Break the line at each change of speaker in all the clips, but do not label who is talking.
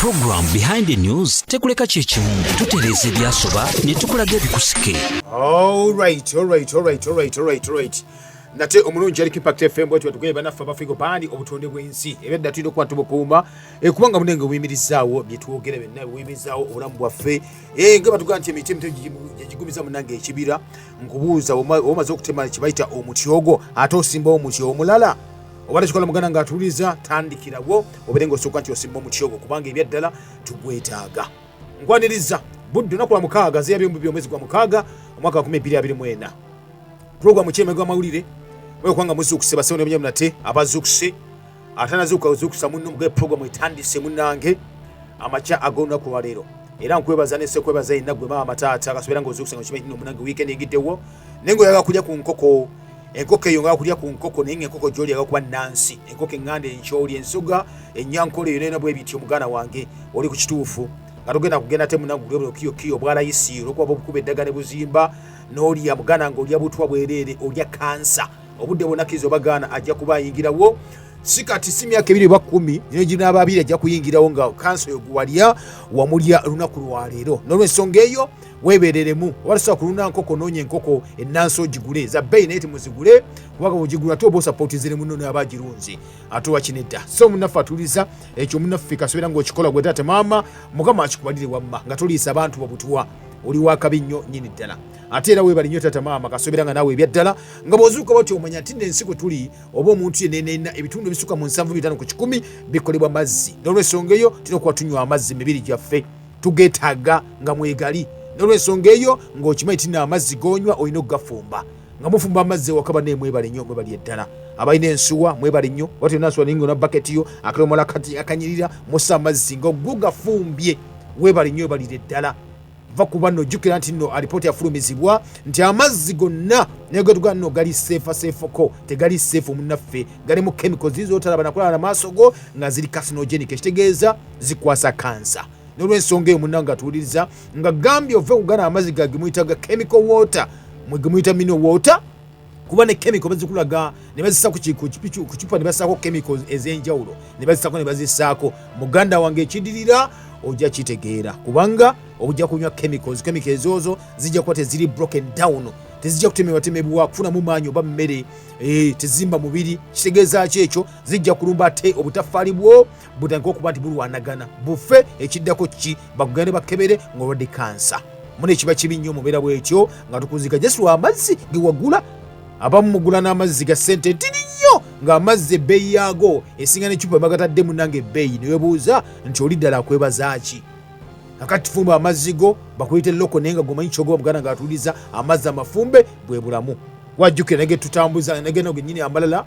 program behind the news tekuleka chechimu tutereze byasoba ne tukulaga bikusike.
All right. Nate omulungi ali Impact FM bwetwe tugeba nafa abafigo bandi obutonde bw'ensi ebedda tulina okuba tubukuuma kubanga munenge buyimirizaawo bye twogera benna buyimirizaawo obulamu bwaffe nga batugaa nti emiti gigumiza munange ekibira nkubuuza omaze okutema kibayita omutyogo ate osimbawo omuti omulala obadde kikola muganda ng'atuuliza tandikirawo obeere ng'osooka nti osimba omutyogo kubanga ebyaddala tugwetaaga. Nkwaniriza budde olunaku lwa mukaaga zeyabyombi by'omwezi gwa mukaaga omwaka 2024 programu kyemego amawulire wekwanga muzukuse basewo ne nate abazukuse atanazuka uzukusa munno mugwe programu etandise munange amacha agona ku walero era nkwebaza ne sekwebaza inagwe mama matata akasubira ngo uzukusa ngo kibaino munange weekend egitewo nengo yaga kulya ku nkoko enkoko eyo nga kulya ku nkoko ninge enkoko joli yaga kuba Nancy enkoko ngande encholi ensuga enyankole yonena bwe bityo mugana wange oli ku kituufu katugenda kugenda te munange lero kiyo bwala yisi lokwa bokube dagane buzimba noli ya mugana ngo olya butwa bwerere olya kansa obudde bonakizo bagana ajja kuba yingirawo sikati simyaka 2010 njina ababiri ajja kuyingirawo nga kansa yoguwalya wamulya lunaku lwalero nolwensonga eyo webereremu walisa kuluna nkoko nonye nkoko enanso jigule za bay net muzigule kubanga ujigula to bo support zire muno n'abagirunzi atuwa kinedda so munafatuliza ekyo munafika sobera ngo kikola gwe tate mama mugama akikubalire wamma nga tulisa abantu babutwa oli wakabinyo nyini ddala ate era webali nnyo tata maama kasoberanga nawe ebyaddala nga bozuuka bati omanya nti n'ensi kwe tuli oba omuntu yenenena ebitundu ebisuka mu 7 ku 10 bikolebwa mazzi n'olwensonga eyo tulina okuba tunywa amazzi mibiri gyaffe tugeetaaga nga mwegali n'olwensonga eyo ng'okimanyi tina amazzi gonywa olina okugafumba nga mufumba amazzi ewakaba nemwebale nnyo mwebali eddala abalina ensuwa mwebale nnyo wati onansuwa ninga ona baketiyo akalomola akanyirira musa amazzi nga ogugafumbye webale nnyo ebalire eddala vakuba no jukira nti no alipoti afulumizibwa nti amazzi gonna negetuga no gali safe ko tegali safe munaffe gali mu chemicals zizo talaba nakola na masogo nga zili carcinogenic ekitegeeza zikwasa kansa n'olwensonga eyo munanga tuuliriza nga gambye ove kugana amazzi gagimuyitaga chemical water mwegimuyita mineral water kuba ne chemical bazikulaga ne bazisa ku chupa ne basako chemicals ezenjawulo ne bazisako ne bazisako muganda wange ekidirira ojja kitegeera kubanga ojja kunywa chemicals ozo zijja kuba teziri broken down tezijja kutemebwa kufuna mu maanyi oba mmere tezimba mubiri kitegeeza kyekyo zijja kulumba ate obutafaali bwo butandika okuba nti bulwanagana bufe ekiddako ki bagugende bakebere ng'olwadde kansa muna ekiba kibi nnyo mubeera bwekyo nga tukuzika jesu amazzi gewagula abamu mugula n'amazzi ga sente ntini nnyo ng'amazzi ebbeeyi yaago esinga n'ekyupa bagatadde munange ebbeeyi ne webuuza nti oli ddala akwebaza ki akati fumba amazzi go bakuyite loko naye nga gomanyi kyogoba muganda ng'atuuliza amazzi amafumbe bwe bulamu wajjukira nage tutambuza nage no gennyini amalala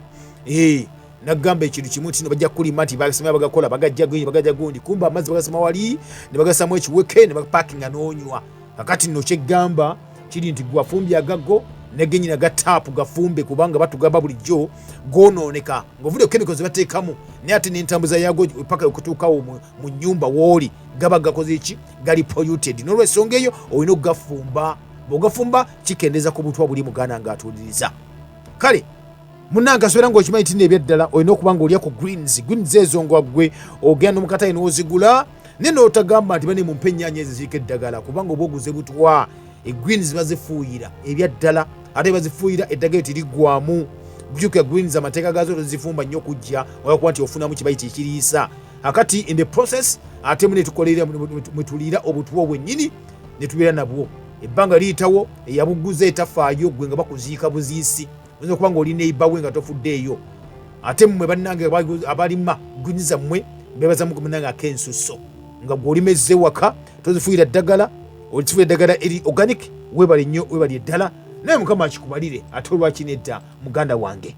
nagamba ekintu kimu nti bajja kulima nti bagasema bagakola bagajja gundi kumba amazzi bagasema wali ne bagasamu ekiweke ne bapakinga n'onywa akati nno kyeggamba kiri nti gwafumbye agago negenyina gatapu gafumbe kubanga batugamba bulijjo gonooneka ng'ovudde chemicals bateekamu naye ate n'entambuza yago paka okutuukawo mu nnyumba w'oli gaba gakoze eki gali polluted n'olwensonga eyo olina okugafumba bw'ogafumba kikendeza ku butwa buli muganda ng'atuuliriza kale munnange asobera ng'okimanyi tina ebyaddala olina okuba nga olya ku greens ezo ngwaggwe ogenda n'omukatayi n'ozigula naye n'otagamba nti bane mu mpa ennyaanya ezo ziriko eddagala kubanga oba oguze butwa egreens bazifuuyira ebyaddala ate bazifuuyira eddagala tirigwamu jjukira greens amateeka gazo tozifumba nnyo kujja olwakuba nti ofunamu kibayita ekiriisa akati in the process ate munetukolerera mwetuliira obutwa bwennyini netubeera nabwo ebbanga liyitawo eyabuguza etafaayo gwe nga bakuziika buziisi oyinza okuba nga oli neibawe nga tofuddeeyo ate mmwe bannange abalima greens zammwe bebaza munange ak'ensuso nga gweolimezze waka tozifuuyira ddagala olitufuuyira eddagala eri organic webale nnyo webali eddala naye mukama akikubalire ate olwaki nedda muganda wange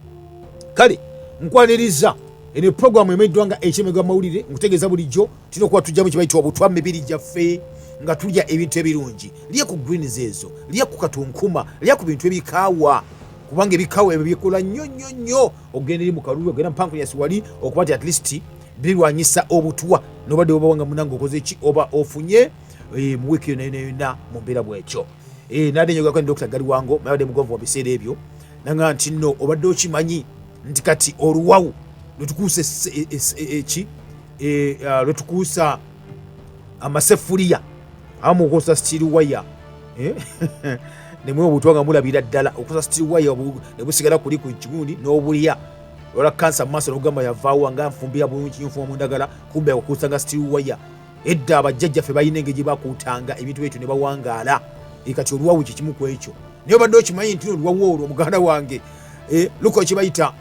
kale nkwaniriza eno programu emeddwa nga ekyemegwa amawulire nkutegeeza bulijjo tulina okuba tujjamu kibayitibwa obutwa mibiri gyaffe nga tulya ebintu ebirungi lya ku greens ezo lya ku katunkuma lya ku bintu ebikaawa kubanga ebikaawa ebyo byekola nnyo ogenda eri mu kalulu ogenda mupankuyasi wali okuba nti at least birwanyisa obutwa nobadde obawanga munange okoze eki oba ofunye mu wiiki yonna mu mbeera bwekyo nade njogako ne Dr. Galiwango mabadde mugovu wa biseera ebyo nanga nti nno obadde okimanyi nti kati oluwawu lwetukuusa lwetukuusa amasefuliya abamu okosa steel wire nemwe obutwanga mulabira ddala okosa steel wire ne busigala kuli ku kigundi n'obulya olwa kansa mu maaso n'ogamba yavaawo nga nfumbira bulungi nfuma mu ndagala kumbe okukusanga steel wire edda abajjajjaffe balina engeri gye bakuutanga ebintu ebyo ne bawangaala kati oluwawu kikimu ku ekyo naye obadde okimanyi nti oluwawu olwo muganda wange luko kibayita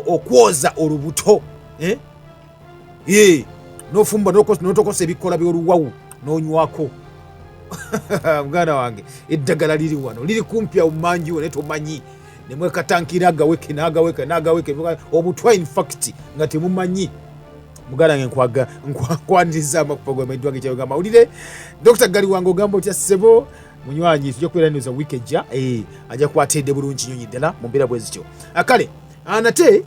okwoza olubuto n'ofumba n'otokosa ebikola by'oluwawu n'onywako muganda wange eddagala liri wano liri kumpi awo mumanji wo naye tomanyi nemwekatankira n'agaweke obutwa in fact nga temumanyi muganda wange nkwaniriza amakupa gamaidwa ge kyagamba ulire Dr. Gali wange ogamba otya ssebo munywanyi tujja kubeeraniza wiiki ejja ajja kukwatedde bulungi nyonyi ddala mu mbeera bwe zityo kale nate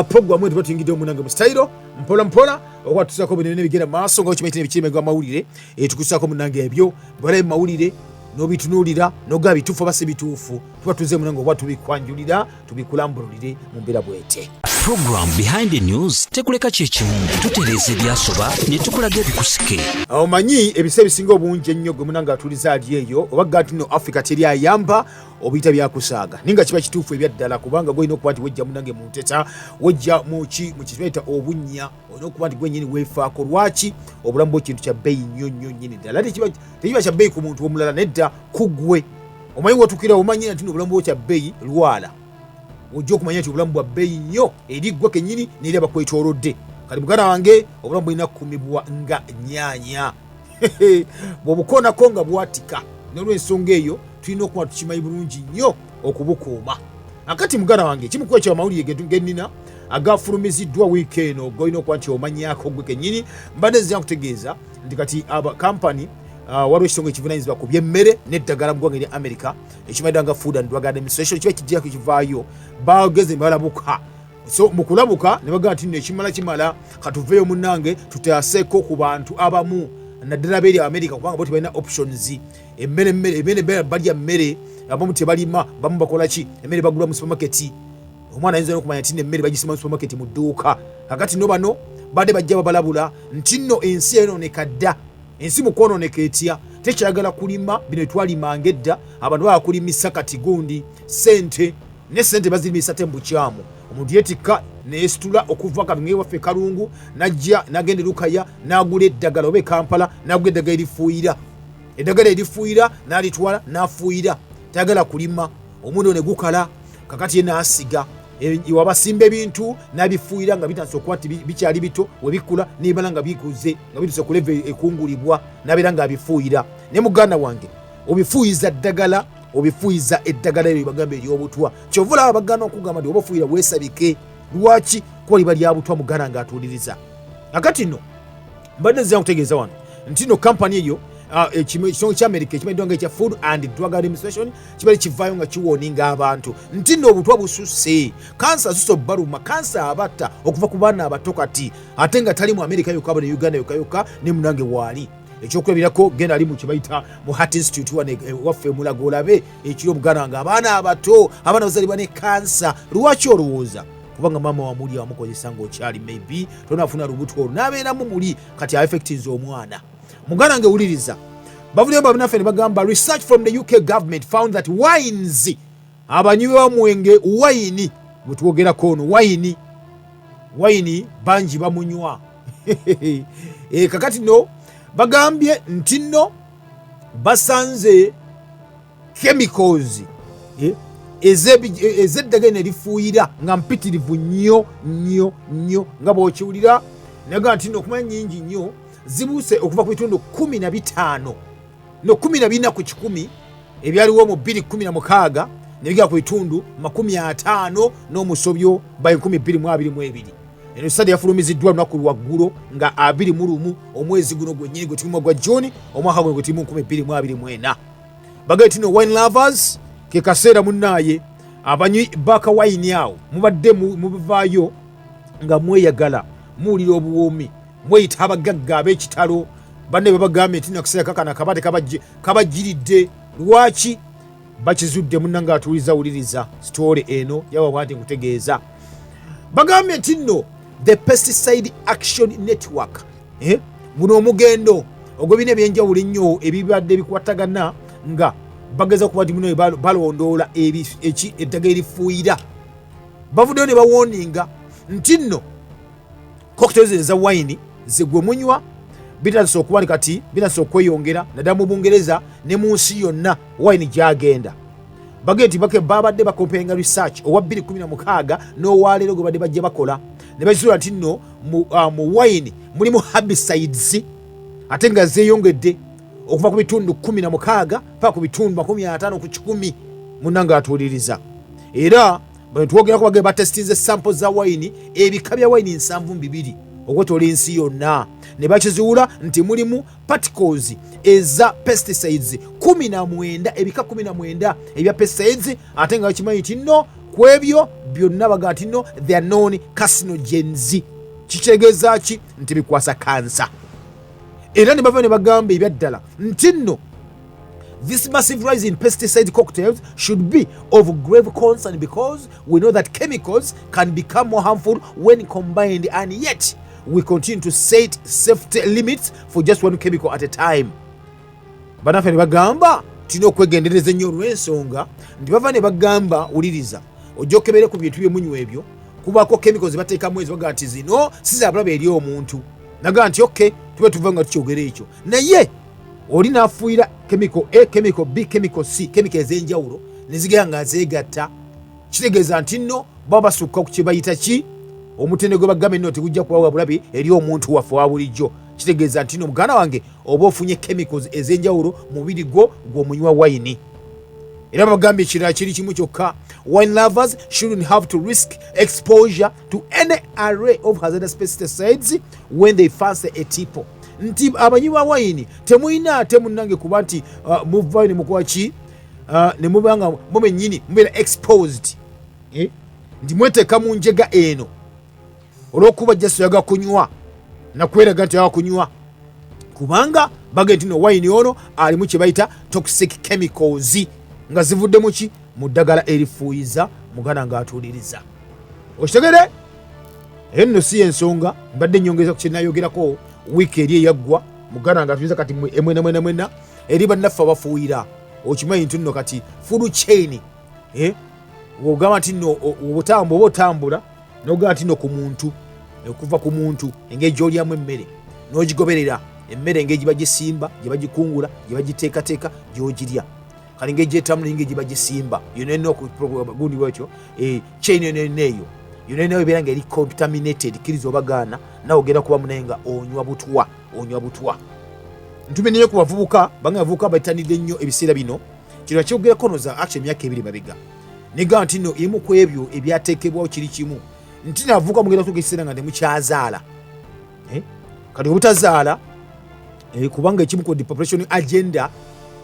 programu etu batuyingidde omunange mu sitayiro mpola okwatusaako bino bigenda maaso nga okimaite nebikiremegwa amawulire tukusaako munange ebyo balabe mu mawulire n'obitunuulira n'ogaba bituufu oba si bituufu tuba tuze munange oba tubikwanjulira tubikulambululire mu mbeera bwete.
Program Behind the News tekuleka kyekimu tutereeza ebyasoba ne tukulaga ebikusike.
Omanyi ebisa ebisinga obungi ennyo gwe munange atuliza ali eyo oba gati no Africa teri ayamba obiyita byakusaaga ninga kiba kituufu ebyaddala kubanga gwolina okuba nti wejja munange mu nteta wejja mu kibaita obunnya olina okuba nti gwennyini weefaako lwaki obulamu bw'ekintu kya bbeeyi nnyo nnyini ddala tekiba kya bbeeyi ku muntu omulala nedda kuggwe omanyi wotukira omanyi nti obulamu bwo kya bbeeyi lwala ojja okumanya nti obulamu bwa bbeeyi nnyo eri ggwe kennyini n'eri abakwetoolodde kati muganda wange obulamu bulina kukumibwa nga nyaanya bw'obukoonako nga bwatika n'olw'ensonga eyo tulina okuba tukimanyi bulungi nnyo okubukuuma akati muganda wange kimu ku ekyo amawulire gennina agafulumiziddwa wiiki eno golina okuba nti omanyako gwe kennyini mbadde nzira kutegeeza nti kati kampani waliwo ekitongole ekivunanyizibwa ku by'emmere n'eddagala mu ggwanga erya America ekimanyiddwa nga Food and Drug Administration kiba kijjako kivaayo bageze balabuka so mu kulabuka ne bagamba nti nno kimala katuveeyo munnange tutaaseeko ku bantu abamu naddala beeri America kubanga bo tebalina options emmere balya mmere abamu tebalima bamu bakola ki emmere bagula mu supermarket omwana ayinza n'okumanya nti emmere bagisima mu supermarket mu dduuka kakati no bano badde bajja babalabula nti nno ensi eyonooneka dda ensi mu kwonooneka etya tekyagala kulima bino twalimanga edda abantu bakulimisa kati gundi sente ne sente bazirimisa te mu bukyamu omuntu yetikka neesitula okuva kabinge waffe Kalungu najja nagenda Lukaya n'agula eddagala oba Kampala n'agula eddagala erifuuyira n'alitwala n'afuuyira tayagala kulima omuntu ne gukala kakati ye n'asiga wabasimba ebintu n'abifuuyira nga bitansa okuba nti bikyali bito webikula nibala nga bikuze nga bituse ku leve ekungulibwa n'abeera nga abifuuyira ne muganda wange obifuuyiza ddagala obifuuyiza eddagala eryo bagamba ery'obutwa kyova olaba bagana okugamba nti oba ofuuyira weesabike lwaki kuba liba lyabutwa muganda nga atuuliriza akati nno mbadde nzira kutegeeza wano nti nno kampani eyo ekitongole ky'America ekimanyiddwa nga ekya Food and Drug Administration kibali kivaayo nga kiwooninga abantu nti nno obutwa bususse kansa asusse obbaluma kansa abatta okuva ku baana abato kati ate nga tali mu America yokka aba ne Uganda yokka ne munange waali ekyokulabirako genda ali mu kibayita mu Heart Institute waffe mulago olabe ekiri omuganda nga abaana abato abaana bazalibwa ne kansa lwaki olowooza kubanga maama wamuli amukozesa ng'okyali maybe tonafuna lubuto olwo n'abeeramu muli kati affectinze omwana muganda nge wuliriza bavuddeyo babinaffe ne bagamba research from the UK government found that wines abanywi b'omwenge wayini bwe twogerako ono wayini bangi bamunywa kakati no bagambye nti nno basanze chemicals ez'eddagala ne lifuuyira nga mpitirivu nnyo nga bw'okiwulira naga nti nno okumanya nnyingi nnyo zibuuse okuva ku bitundu 15 no 14 ku 100 ebyaliwo mu 2016 ne bigera ku bitundu 50 n'omusobyo by 2022 eno sadi yafulumiziddwa lunaku lwaggulo nga 21 omwezi guno gwennyini gwe tulimu gwa June omwaka guno gwe tulimu 2024 bagambye tino wine lovers ke kaseera munnaaye abanywi baka wine awo mubadde mubivaayo nga mweyagala muwulira obuwoomi mweyita abagagga ab'ekitalo banne babagambye nti nakuseera kakana kabate kabajiridde lwaki bakizudde munnanga atuuliza wuliriza sitoole eno yawabwati nkutegeeza bagambye nti nno the pesticide action network buno omugendo ogwo bine ebyenjawulo ennyo ebibadde bikwatagana nga bageza kuba muno balondoola eddagala erifuuyira bavuddeyo ne bawoninga nti nno cocktails eza wine zegwe munywa bitandise okuba ni kati bitandise okweyongera naddala mu Bungereza ne mu nsi yonna wine gyagenda bagenti babadde bakompenga research owa 2016 n'owaleero gwe badde bajja bakola ne bakizuula nti nno mu wine mulimu herbicides ate nga zeeyongedde okuva ku bitundu 16 paka ku bitundu 50 ku 100 munanga atuuliriza era twogera ku bagee batestinze sample za wine ebika bya wine 72 ogwetola ensi yonna ne bakizuula nti mulimu particles eza pesticides 19 ebika 19 ebya pesticides ate nga bakimanyi nti nno ku ebyo byonna baga nti nno they are known carcinogens kitegeeza ki nti bikwasa kansa era ne bava ne bagamba ebyaddala nti nno this massive rise in pesticide cocktails should be of grave concern because we know that chemicals can become more harmful when combined, and yet we continue to set safety limits for just one chemical at a time. Banafe ne bagamba tino okwegendereza ennyo olw'ensonga nti bava ne bagamba uliriza ojja okebere ku bintu byemunywa ebyo kubako chemicals bateekamu ezo baga nti zino si za bulabe eri omuntu naga nti okay tube tuva nga tukyogera ekyo naye oli naafuuyira chemical A, chemical B, chemical C, chemical ez'enjawulo ne zigera nga zeegatta kitegeeza nti nno baba basukka ku kye bayita ki omutende gwe bagamba nno tegujja kubawa bulabe eri omuntu waffe wa bulijjo kitegeeza nti nno muganda wange oba ofunye chemicals ez'enjawulo mu mubiri gwo gw'omunywa wayini era bagambye ekirala kiri kimu kyokka wine lovers shouldn't have to risk exposure to any array of hazardous pesticides when they fancy a tipo nti abanywi ba wayini temuyina ate munnange kuba nti muvayo ne mukuba ki ne mubanga mube nnyini mubeera exposed nti mweteeka mu njega eno olw'okuba jaso yaga kunywa nakweraga nti yaga kunywa kubanga baga nti no wayini ono alimu kye bayita toxic chemicals nga zivudde mu ki mu ddagala erifuuyiza muganda ng'atuuliriza okitegere eyo nno si ensonga mbadde nnyongeza ku kyenayogerako wiiki eri eyaggwa muganda ng'atuuliriza kati mwena eri bannaffe abafuuyira okimanyi nti nno kati food chain ogamba nti nno oba otambula n'ogamba nti nno ku muntu okuva ku muntu engeri gy'olyamu emmere n'ogigoberera emmere engeri gye bagisimba gye bagikungula gye bagiteekateeka gy'ogirya kali engeri gy'etambula engeri gye bagisimba yonena okugundi bwekyo chain yoneneeyo yonena ebeera nga eri contaminated kiriza obagaana nawe ogenda kuba munaye nga onywa butwa ntumenyeyo ku bavubuka banga bavubuka bayitanidde nnyo ebiseera bino kino kyogerako no za action emyaka 2 mabega negamba nti nno emu ku ebyo ebyateekebwawo kiri kimu nti navubuka mugenda kutuuka ekiseera nga temukyazaala kati obutazaala kubanga ekimu ku depopulation agenda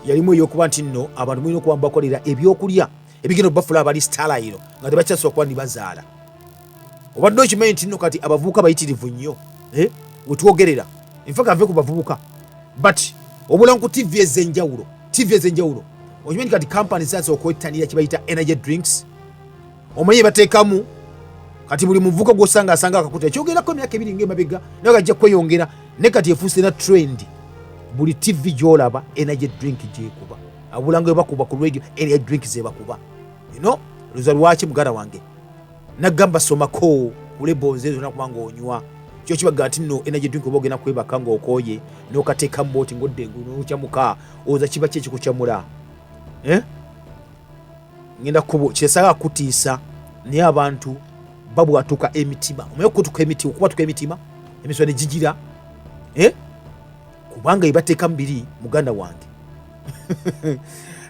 yalimu ey'okuba nti nno abantu mulina okuba bakolera ebyokulya ebigenda obafula abali stalayiro nga tebakyasobola kuba nibazaala obadde okimanyi nti nno kati abavubuka bayitirivu nnyo wetwogerera enfa ave ku bavubuka but obulamu ku tv ez'enjawulo okimanyi kati kampani zasobola okwettanira kibayita energy drinks omanyi bateekamu kati buli muvubuka gw'osanga asanga akakuta ekyogerako emyaka 2 ng'emabega naye gajja kweyongera ne kati efuuse na trend buli tv gyolaba energy drink gyekuba abulanga webakuba ku radio energy drink zebakuba luza lwaki muganda wange nagamba somako kuleboze ezo nakubanga onywa kyo kibaga nti nno energy drink oba ogenda kwebaka nga okooye n'okateeka mboti ng'oddengu n'okyamuka oza kiba ki ekikukyamula ngenda kubo kyesala kutiisa naye abantu babwatuka emitima omaye okutuka emitima okubatuka emitima emiswa ne gigira kubanga ebateeka mbiri muganda wange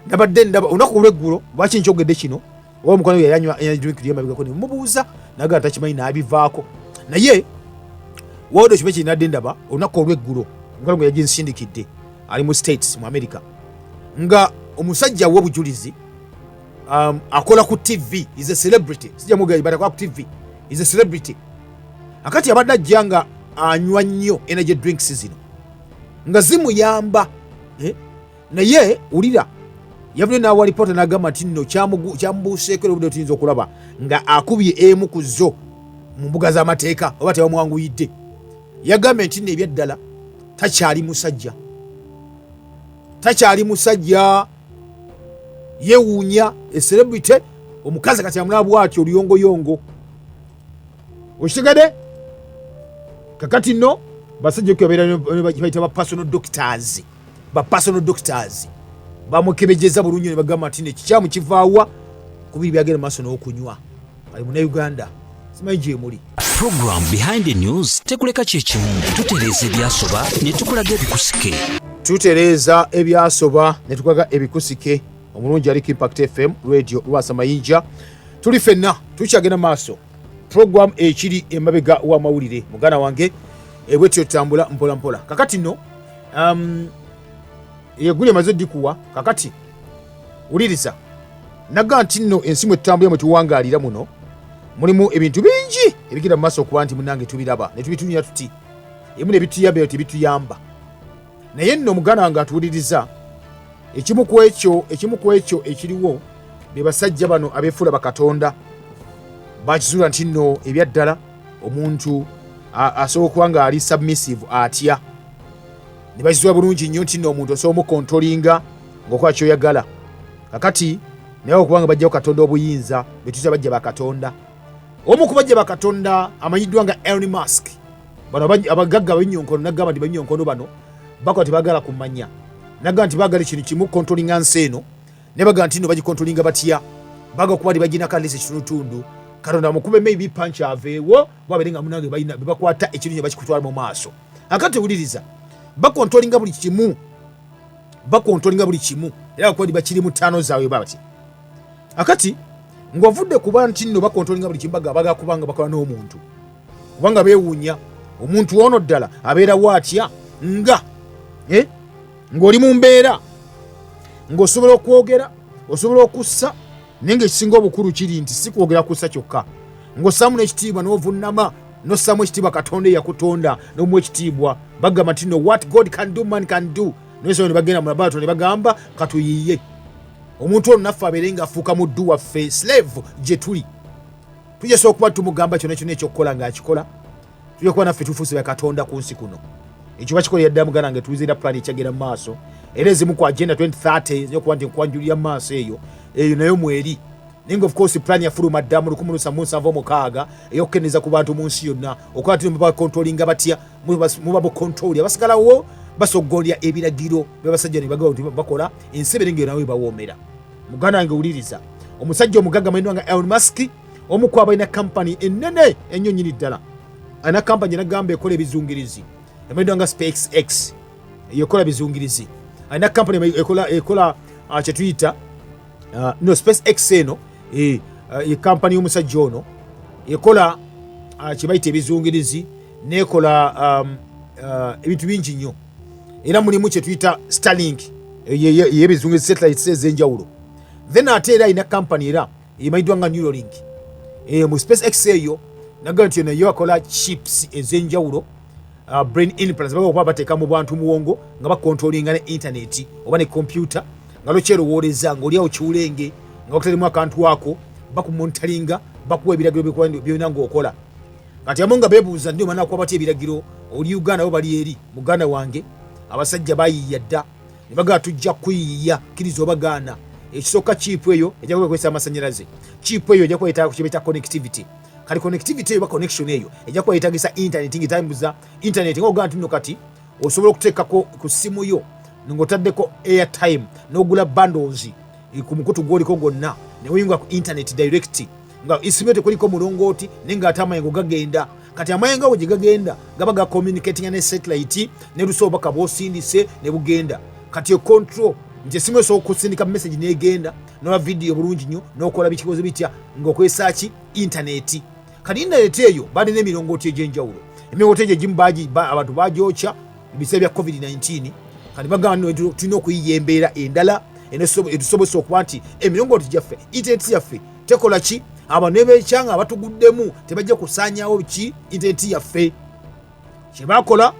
nabadde ndaba olunaku olw'eggulo lwaki nkyogedde kino oba omukwano we yanywa drink lyemabigako ne mubuuza naga atakimanyi n'abivaako naye wawodde kibe kirinadde ndaba olunaku olw'eggulo omukwano gwe yaginsindikidde ali mu states mu America nga omusajja w'obujulizi akola ku TV is a celebrity sijja mugayi batakola ku TV is a celebrity akati abadde ajja nga anywa nnyo energy drinks zino nga zimuyamba naye ulira yavune n'awa lipoota n'agamba nti nno kyamubuuseeko era obudde tuyinza okulaba nga akubye emu ku zo mu mbuga z'amateeka oba tebamwanguyidde yagambye nti nno ebyaddala takyali musajja takyali musajja yewuunya celebrity omukazi kati amulaba bw'atyo oluyongoyongo okitegedde kakati nno basajja okubeera bayita ba personal doctors bamukebejeza bulungi ne bagamba nti nekikyamu kivaawa kubiri byagenda maaso n'okunywa ali munauganda simanyi gyemuli.
Program Behind the News tekuleka kyekimu tutereeza ebyasoba ne tukulaga ebikusike.
Tutereeza ebyasoba ne tukulaga ebikusike. Omulungi ali Impact FM radio Lwasa Mayinja. Tuli fenna tukyagenda maaso program ekiri emabega wa mawulire mugana wange ebwetyo tambula mpola mpola. Kakati nno yeguli maze dikuwa kakati uliriza naga nti nno ensimu etambula mu tuwangalira muno mulimu ebintu bingi ebigira mu maaso okuba nti munange tubiraba ne tubitunya tuti emu ne bituyamba tibituyamba naye nno mugana wange atuwuliriza ekimu ku ekyo ekiriwo be basajja bano abeefuula bakatonda bakizuula nti nno ebyaddala omuntu asobola okuba nga ali submissive atya ne bakizuula bulungi nnyo nti nno omuntu osobola omukontrolinga ng'okola kyoyagala kakati naye okubanga bajjawo katonda obuyinza betuza bajja bakatonda omu ku bajja bakatonda amanyiddwa nga ELON MUSK bano abagagga ababinyonkono nagamba nti babinyonkono bano bakola tebagala kumanya nagamba nti bagala ekintu kimu kontrolinga nsi eno ne bagamba nti nno bagikontrolinga batya baga okuba tibagina kalisa ekitundutundu katonda mukube maybe punch aveewo babeere nga munange balina bebakwata ekintu kye bakikutwala mu maaso akati wuliriza bakontrolinga buli kimu era bakuba bakiri mu ttaano zaabwe babati akati ng'ovudde kuba nti nno bakontrolinga buli kimu baga kubanga bakola n'omuntu kubanga beewuunya omuntu ono ddala abeerawo atya ng'oli mu mbeera ng'osobola okwogera osobola okussa naye ng'ekisinga obukulu kiri nti si kwogera kussa kyokka ng'ossaamu n'ekitiibwa n'ovunnama n'ossaamu ekitiibwa katonda eyakutonda n'omuwa ekitiibwa bagamba nti no what God can do man can do noyesoo ne bagenda mu labato ne bagamba katuyiye omuntu ono naffe abeere ng'afuuka muddu waffe slave gye tuli tujasobola okuba tumugamba kyonna kyonna ekyokukola ng'akikola tujja kuba naffe tufuuse bakatonda ku nsi kuno ekyo bakikola yadda mugana nga tuwizira plan ekyagenda mu maaso era ezimu ku agenda 2030 yokuba nti nkwanjulira mu maaso eyo nayo mweri naye of course plan yafuluma dda mu 1976 ey'okukendeza ku bantu mu nsi yonna okola ti mubakontrolinga batya mubabukontroli abasigalawo basogolya ebiragiro by'abasajja ne bagamba nti bakola ensi ebeere nawe bawoomera muganda wange wuliriza omusajja omugagga amanyiddwa nga ELON MUSK omu ku abalina kampani ennene ennyo nnyini ddala alina kampani nagamba ekola ebizungirizi amanyiddwa nga SpaceX ekola bizungirizi alina kampani ekola kyetuyita no SpaceX eno kampani y'omusajja ono ekola kyebayita ebizungirizi nekola ebintu bingi nnyo era mulimu kyetuyita Starlink yebizungirizi satellites ez'enjawulo then ate era alina kampani era emanyiddwa nga Neuralink mu SpaceX eyo nagamba nti nayo akola chips ez'enjawulo brain implants bakuba bateeka mu bantu muwongo nga bakontrolinga ne internet oba ne computer nga lokyerowooleza ng'oliawo kiwulenge nga bakutalimu akantu ako bakumonitalinga bakuwa ebiragiro byonna ng'okola kati amu nga beebuuza ndi omana kuba batya ebiragiro oli Uganda bo bali eri muganda wange abasajja bayiiya dda ne bagala tujja kuyiiya kkiriza obagaana ekisooka chipu eyo ejja kukozesa amasanyalaze chipu eyo ejja kuba kibeta connectivity kali connectivity eyo ba connection eyo ejja kuba yeetagisa internet ng'etambuza internet ng'ogamba nti nno kati osobola okuteekako ku ssimu yo ng'otaddeko airtime n'ogula bundles ku mukutu gw'oliko gwonna ne oyinga ku internet direct nga isimu yo tekuliko mulongooti naye ng'ate amayengo gagenda kati amayengo awo gye gagenda gaba ga communicating ne satellite ne lusa obubaka bw'osindise ne bugenda kati control nti esimu osobola okusindika message n'egenda n'ola video bulungi nnyo n'okola bikikoze bitya ng'okozesa ki internet kati internet eyo balina emirongooti egy'enjawulo emirongooti egyo egimu abantu bagyokya mu biseera bya COVID-19 kati bagamba tulina okuyiya embeera endala etusobozesa okuba nti emirongooti gyaffe internet yaffe tekola ki abantu ne beekyanga abatuguddemu tebajja kusaanyawo ki internet yaffe kyebakola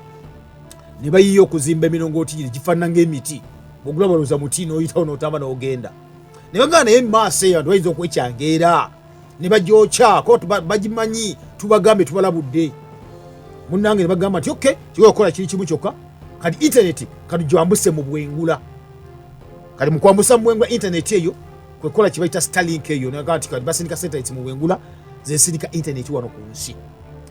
ne bayiya okuzimba emirongooti giri gifaanana ng'emiti bw'ogula balooza muti n'oyitawo n'otamba n'ogenda ne bagamba naye maaso eyo abantu bayinza okwekyangeera ne bagyokya ko bagimanyi tubagambe tubalabudde munnange ne bagamba nti okay kiwe okukola kiri kimu kyokka kati internet kati gyambuse mu bwengula kali mukwambusa muwengula internet eyo kwekola kibaita Starlink eyo nagati kali basindika satellite muwengula zesindika internet wano ku nsi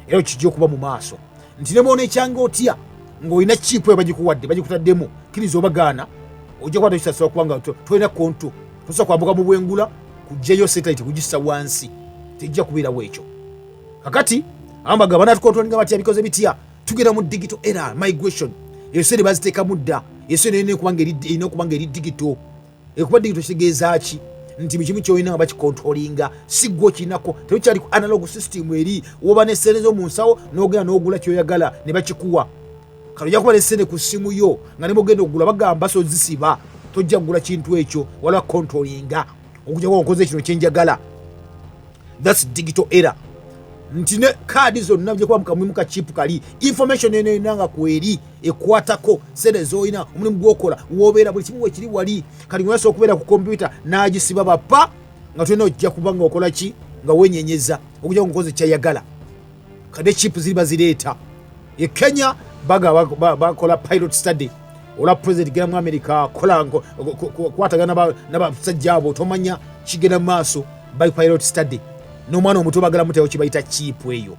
era kijja okuba mu maaso nti ne muone ekyange otya ng'olina chipu ebagikuwadde bagikutaddemu kiriza obagaana ojja kwata kisasula kubanga tolina konto tosobola kwambuka mu bwengula kujjayo satellite kugissa wansi tejja kubeerawo ekyo kakati ambaga banatukontrolinga batya bikoze bitya tugenda mu digital era migration esene baziteeka mudda esene ine kubanga eri digital ekuba digital kitegeeza ki nti bikimu kyolina nga bakikontrolinga sigwo kinako tekyali ku analog system eri woba n'essene zo mu nsawo n'ogenda n'ogula kyoyagala ne bakikuwa kale ojja kuba n'essene ku ssimu yo nga ne mugenda okugula bagamba so zisiba tojja kugula kintu ekyo wala controlinga okujja kuba okoze kino kyenjagala. That's digital era. Nti ne kaadi zonna bye kwamuka mu ka chip kali information ene nanga kweri ekwatako sede zoina omulimu gwokola wobera buli kimu ekiri wali kali ngwaso okubera ku computer nagisiba bapa nga tulina ojja kubanga okola ki nga wenyenyeza okujja kukoze kyayagala kade chip ziliba zireeta e Kenya bakola pilot study ola president gera mu America kolango kwatagana n'abasajjabo tomanya kigenda maaso by pilot study no mwana omuto bagala muteo kibayita chip eyo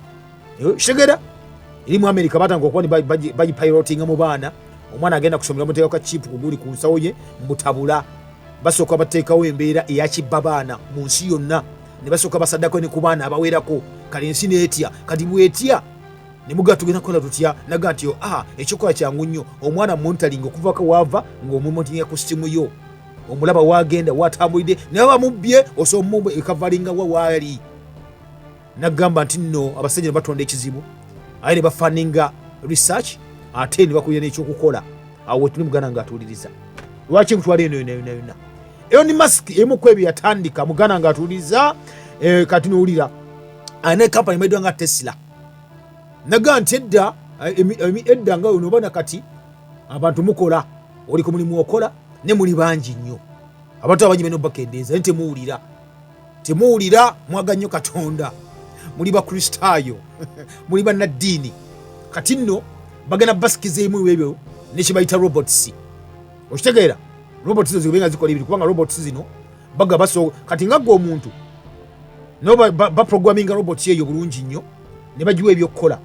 shegera iri mu America batanga okuba baji piloting mu baana omwana agenda kusomera muteo ka chip kuguli ku nsawo ye mutabula basoka bateekawo embeera eya kibabaana mu nsi yonna ne basoka basaddako ne ku baana abawerako kali ensi neetya kati bwetya ne muga tugenda kola tutya nagati yo ekyokola kyangu nnyo omwana monitoring okuva ka wava ng'omumontinga ku simu yo omulaba wagenda watambulide naye bamubye osomumbe ekavalinga wawaali nagamba nti nno abasajja batonda ekizibu aye ne bafaninga research ate ne bakulira n'ekyokukola awo tuli mugana nga atuliriza lwaki nkutwala eno yonna ELON MUSK emu kwebyo yatandika mugana nga atuliriza kati nowulira ane company maidwa nga Tesla naga nti edda nga onobana kati abantu mukola oli ku mulimu okola ne muli bangi nnyo abantu abangi beno bakendeeza nti temuwulira mwaga nnyo Katonda muli bakristaayo muli bannaddiini kati nno bagenda basikiza emu ebyo nekibayita robots okitegeera robots zibenga zikola ebiri kubanga robots zino baga baso kati nga gwe omuntu no baprogramminga robots eyo bulungi nnyo ne bagiwa ebyokukola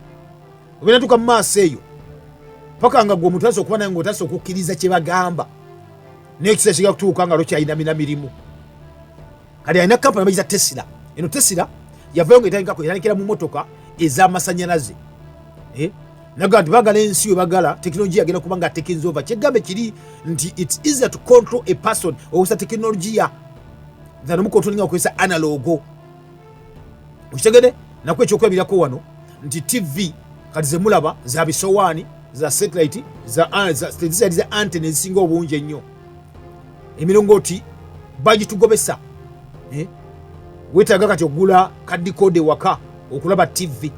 obena tuka mu maaso eyo paka nga gwe omuntu aso okuba naye ng'otaso okukkiriza kye bagamba n'ekisa kiga kutuuka nga lokyalina mirimu kali alina kampani bagiyita Tesla. Eno Tesla yavayo nga etandikira mu motoka ez'amasanyalaze naga nti bagala ensi webagala tekinologiya agenda kuba nga taking over kyegambe kiri nti it's easier to control a person okusa tekinologiya than omukontrolinga okozesa analogo okitegede nakwo ekyokwebirako wano nti TV kati zemulaba za bisowaani za satellite za antena ezisinga obungi ennyo emirongooti bagitugobesa wetaaga kati okugula kadikode waka okulaba TV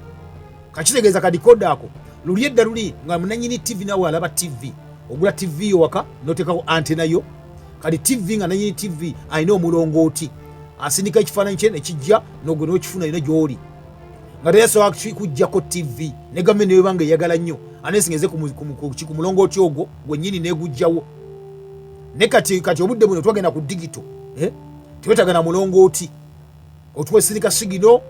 kakitegeeza kadikode ako luli edda luli nga munanyini TV nawe alaba TV ogula TV yo waka noteekako antena yo kati TV nga nanyini TV alina omulongooti asindika ekifaananyi kye nekijja nogwe n'okifuna yina gy'oli nga teyasobola kujjako TV ne gavumenti newebanga eyagala nnyo anesingeze ku mulongooti ogwo gwennyini negujjawo ne kati obudde buno twagenda ku digito tewetagana mulongooti otwesindika sigino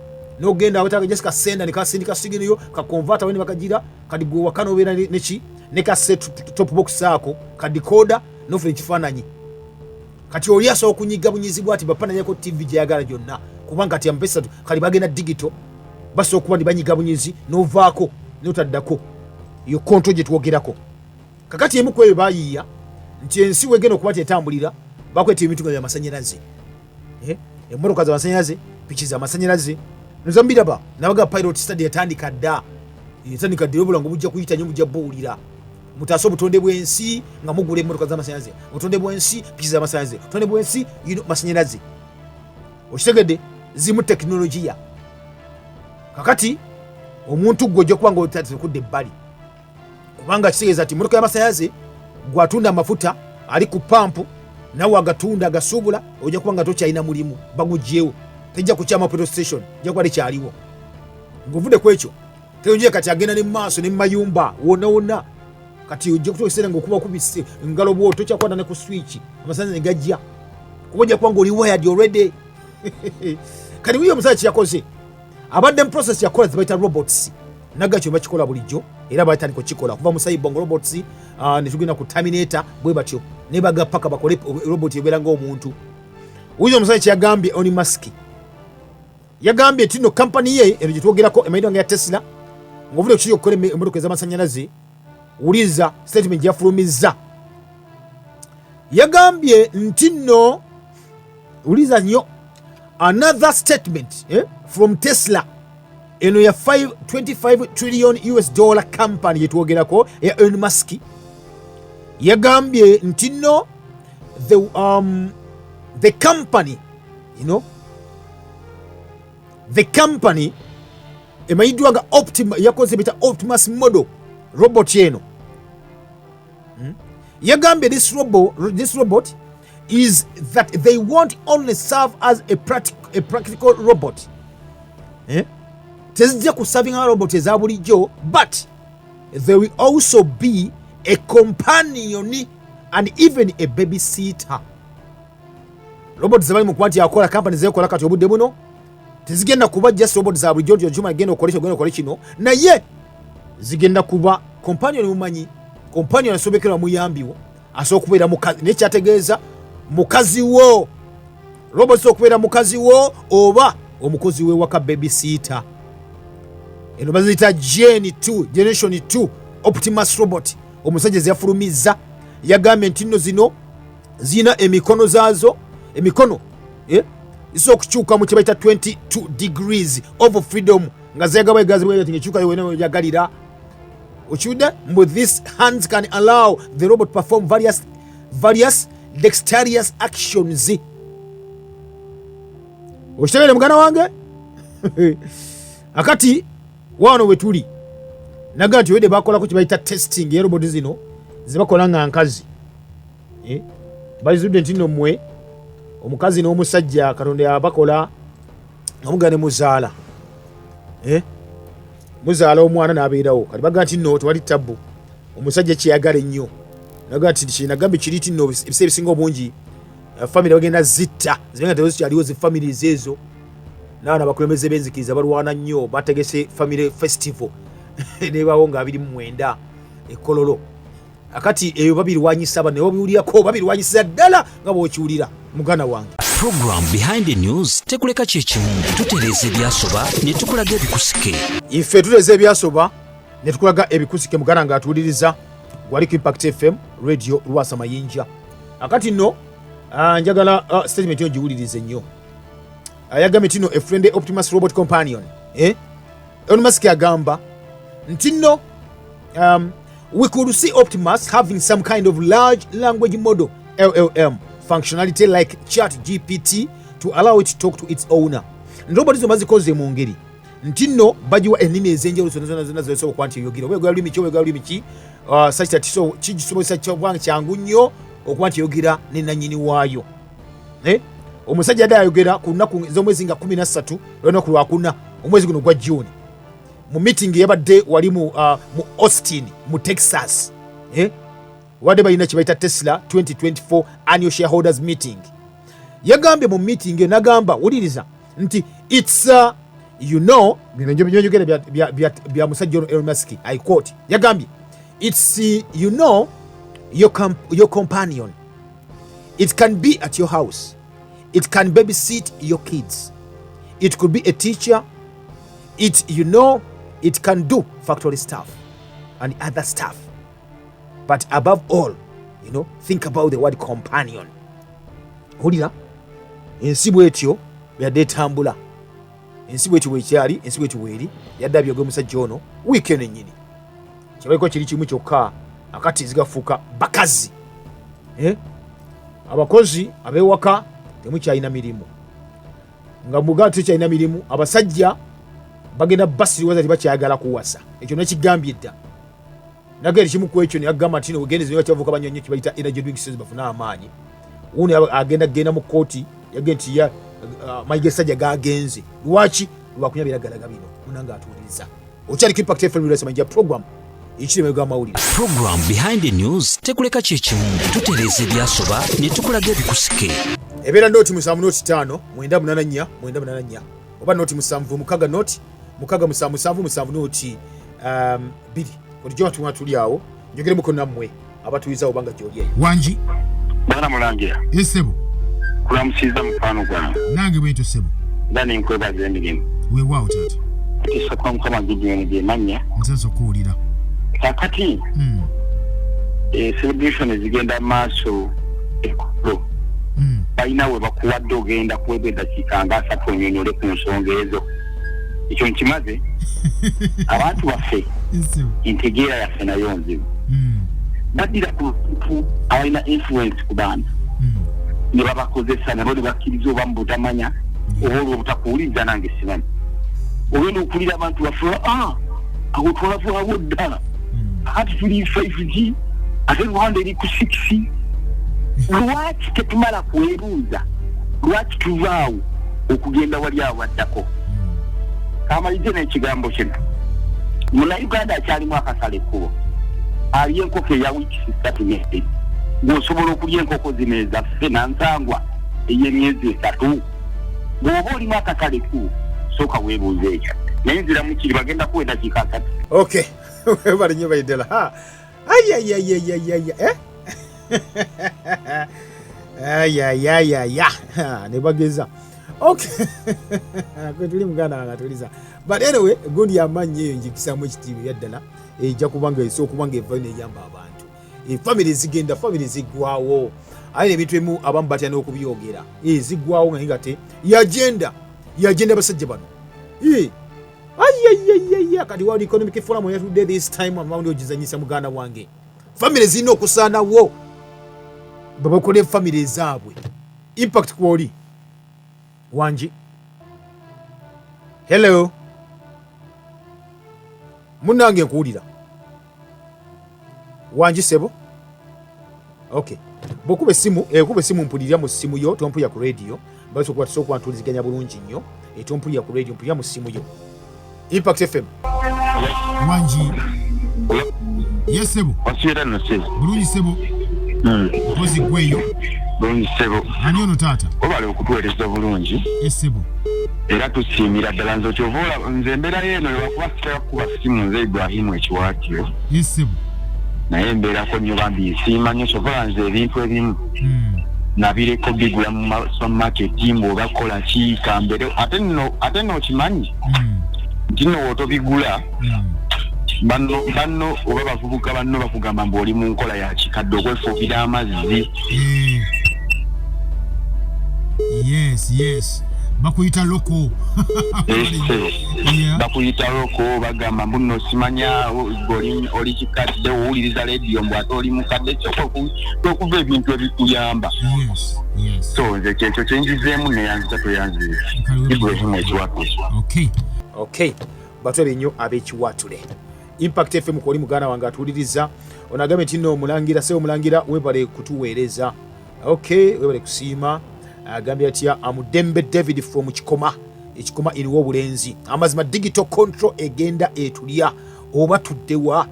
nogenda wetaga Jessica senda ne kasindika sigino yo ka converter wene bakagira kadi gwe wakano bera neki ne ka set top box ako kadi koda no fune kifananyi kati oli aso okunyiga bunyizibwa ati bapana yako TV gyagala gyonna kubanga kati ampesa kali bagenda digito baso okuba ndi banyiga bunyizi novaako notaddako yo control gye twogerako kakati emu kweyo bayiya nti ensi wegenda okuba tetambulira bakweta emituga ya masanyalaze emmotoka za masanyalaze piki za masanyalaze nozambiraba nabaga pilot study yatandika dda obula ngo bujja kuyita nnyo bujja buwulira mutaso obutonde bw'ensi nga mugula emmotoka za masanyalaze obutonde bw'ensi piki za masanyalaze obutonde bw'ensi masanyalaze okitegedde zimu tekinologiya kakati omuntu gwe ojja kuba nga otatekudde ebbali kubanga kitegeeza nti emmotoka y'amasanyalaze gwatunda amafuta ali ku pampu nawe agatunda agasuubula ojja kuba nga tokyalina mulimu bagugyewo tejja kukyama petrol station ojja kuba likyaliwo ng'ovudde ku ekyo teronjeye kati agenda ne maaso ne mayumba wonna kati ujja kutuukiseera ng'okuba kubise ngalo bwo tokyakwata ne ku switch amasannyalaze ne gajja kuba ojja kuba ng'oli wired already. Kati wiyo omusajja kyeyakoze abadde mu process yakola zebayita robots naga kyo bakikola bulijjo era batandika okukikola kuva mu cyborg robots ne tugenda ku Terminator bwe batyo ne bagapaka bakole robot ebeera ng'omuntu. Wiyo omusajja kyeyagambye on MUSK yagambye nti no company ye ero gye twogerako emaidwa nga ya Tesla ng'ovudde okukiri okukola emmotoka ez'amasannyalaze uliza statement yafulumizza yagambye nti nno uliza nnyo another statement from Tesla eno ya 25 trillion US dollar company yetwogerako ya Elon Musk yagambye nti nno the company the company emayiddwa nga yakoze bita Optimus model robot yeno yagambye this robot is that they won't only serve as a practical robot tezijja kusavinga robot eza bulijjo but they will also be a companion and even a babysitter. Robot zabali mu kwati yakola company zekola kati obudde buno tezigenda kuba just robot za bulijjo juma genda okolesha kino naye zigenda kuba companion. Mumanyi companion asobekerwa muyambiwo asobola kubeera mukazi nekyategeeza mukazi wo robot okubeera mukazi wo oba omukozi we waka babysitter. Eno baziyita generation 2 Optimus robot omusajja zeyafulumizza yagambye nti nno zino zina emikono zaazo emikono iso okukyuka mu kyebayita 22 degrees of freedom nga zeyagaba egazibwegati ngekyuka yagalira okiwudde mbu these hands can allow the robot perform various dexterous actions. Okitegeere mugana wange akati wano wetuli naga nti wede bakolako kyebayita testing ya robot zino zebakola nga nkazi bazudde nti nno mmwe omukazi n'omusajja Katonda yabakola nga mugane muzaala muzaala omwana n'abeerawo kati baga nti nno tewali tabbu omusajja kyeyagala ennyo naga nti kinagambye kiri ti nno ebiseera ebisinga obungi family bagenda zitta zibenga tezikyaliwo zi families ezo naana abakulembeze b'enzikiriza balwana nnyo bategese family festival nebawo nga 29 ekololo akati eyo babirwanyisa bane obiwulirako babirwanyisa ddala nga bw'okiwulira mugana wange.
Program Behind the News tekuleka kyekimu tutereeza ebyasoba ne tukulaga ebikusike.
Ife tutereeza ebyasoba ne tukulaga ebikusike mugana nga atuwuliriza gwali Impact FM radio Lwasa Mayinja. Akati nno njagala statement yo giwulirize nnyo. Ayagambye tino a friendly Optimus robot companion. Elon Musk agamba nti nno we could see Optimus having some kind of large language model LLM functionality like chat GPT to allow it to talk to its owner. Robot izo bazikoze mu ngeri nti nno bagiwa ennimi ez'enjawulo zonna zesobola okuba nti eyogira obwegwa lulimi ki such so kigisobozesa kyobwange kyangu nnyo okuba nti eyogira ne nannyini waayo. Omusajja adde ayogera ku nnaku z'omwezi nga 13 olunaku lwakuna omwezi guno gwa June mu meeting yabadde wali mu Austin mu Texas wadde balina kyebayita Tesla 2024 annual shareholders meeting. Yagambye mu meeting nagamba wuliriza nti it's bino njogera bya musajja Elon Musk I quote yagambye it's your companion. It can be at your house. It can babysit your kids. It could be a teacher. It can do factory stuff and other stuff. But above all, think about the word companion. Hulira, ensi bwetyo yadde etambula. Ensi bwetyo bwekyali, ensi bwetyo bweri, yadde abyogera omusajja ono weekend ennyini. Kyebaliko kiri kimu kyokka akati zigafuuka bakazi. Abakozi ab'ewaka temukyalina mirimu. Nga mugati tekyalina mirimu, abasajja bagenda basiriwaza tebakyayagala kuwasa. Ekyo nakigambye dda. Nageri kimu ku ekyo nagamba nti obugendezi bwakyavuka banyonyo kibayita energy drinks bafuna amaanyi. Uno agenda mu kooti yagenda nti mayiga sajja gagenze. Lwaki? Lwakunyabiragalaga bino. Munanga atuuliriza. Okyali Impact FM Lwasa Mayinja program ekireme gwa mawulire.
Program Behind the News tekuleka kyekimu tutereeza ebyasoba ne tukulaga ebikusike.
Ebeera noti 7 noti 5 984 oba noti 7 6 noti 6 noti 2 bulijjo tuli awo njogeremu nammwe abatuyiza obanga gyoli eyo.
Wanji
bana mulangira
esebo
kulamusiza mufano gwange
nange bweto sebo
dani nkwebaza emirimu
weewaawo taata
kisa kwa mukama gideoni byemanya
nsanso kuwulira
kakati celebration ezigenda maaso ekulu balina we bakuwadde ogenda kuwebwa eddakiika nga 3 onyonyole ku nsonga ezo ekyo nkimaze abantu baffe integeera yaffe nayo nzibu baddira ku bantu abalina influence ku bantu ne babakozesa nabo ne bakkiriza oba mubutamanya oba olwobutakuwuliriza nange simanyi ogenda okuwulira abantu baffe awo twalavuawo ddala ati tuli 5G ate luwanda eri ku 6 lwaki tetumala kwebuuza lwaki tuvaawo okugenda wali awo addako kamalize n'ekigambo kino munauganda akyalimu akasala ekkubo aliyo enkoko eya wiikisi 3 n'ebbiri ng'osobola okulya enkoko zino ezaffe nansangwa ey'emyezi 3 bw'oba olimu akasala ekkubo sooka weebuuza ekyo naye nzira mukiri bagenda kuwa eddakiika 3.
Okay. Bali nyo bayidela ha ne bageza. Okay. Kwetuli muganda ngatuliza. But anyway, gundi yamanyi eyo njikisamu ekitiibwa yaddala ejja kubanga esokubanga eva n'eyamba abantu. Family zigenda, family ziggwawo. Aye ebintu emu abamu batya n'okubyogera. Ziggwawo nga ngate yagenda basajja bano. Kati World Economic Forum yatudde this time amawundi ogizanyisa muganda wange. Family zino okusaanawo babakole family zaabwe. Impact kwoli Wanji. Hello. Munange nkuwulira. Wanji sebo. Okay. Bokube simu mpulirira mu simu yo tompulira ku radio. Baso kwa tsoko antuliziganya bulungi nnyo. Tompulira ku radio mpulira mu simu yo. Impact FM.
Wanji. Yes sebo.
Wasira no sebo.
Bulungi sebo. Kozi gweyo.
Bulungi sebo.
Ani ono taata.
Obale okutuweereza bulungi.
Yes sebo.
Era tusiimira ddala nze okyovola nze embeera yeeno lwakuba kuba simu nze Ibrahimu ekiwaatiro.
Yes sebo.
Naye embeerako nnyo bambi nsiima nnyo kyovola nze ebintu ebimu nabireko bigula mu supermarket mboba kola ki kambere ate nno okimanyi nti nno wotobigula banno oba bavubuka banno bakugamba mbu mu nkola ya kikadde okwefuukira amazzi.
Yes. Bakuyita loko.
Bakuyita loko bagamba mbu nno simanya oli kikadde owuliriza radio mbu ate oli mukadde kyokuva ebintu ebikuyamba. So nze kyekyo kyenjizeemu neyanzita toyanzire Ibrahimu ekiwatule.
Okay. Batole nnyo ab'ekiwatule. Impact FM kwoli muganda wange atuwuliriza onagambye nti nno omulangira sebo mulangira webale kutuweereza. Okay, webale kusiima. Agambye atya Amudembe David from Kikoma. Ekikoma iriwo obulenzi. Amazima digital control egenda etulya oba tuddewa.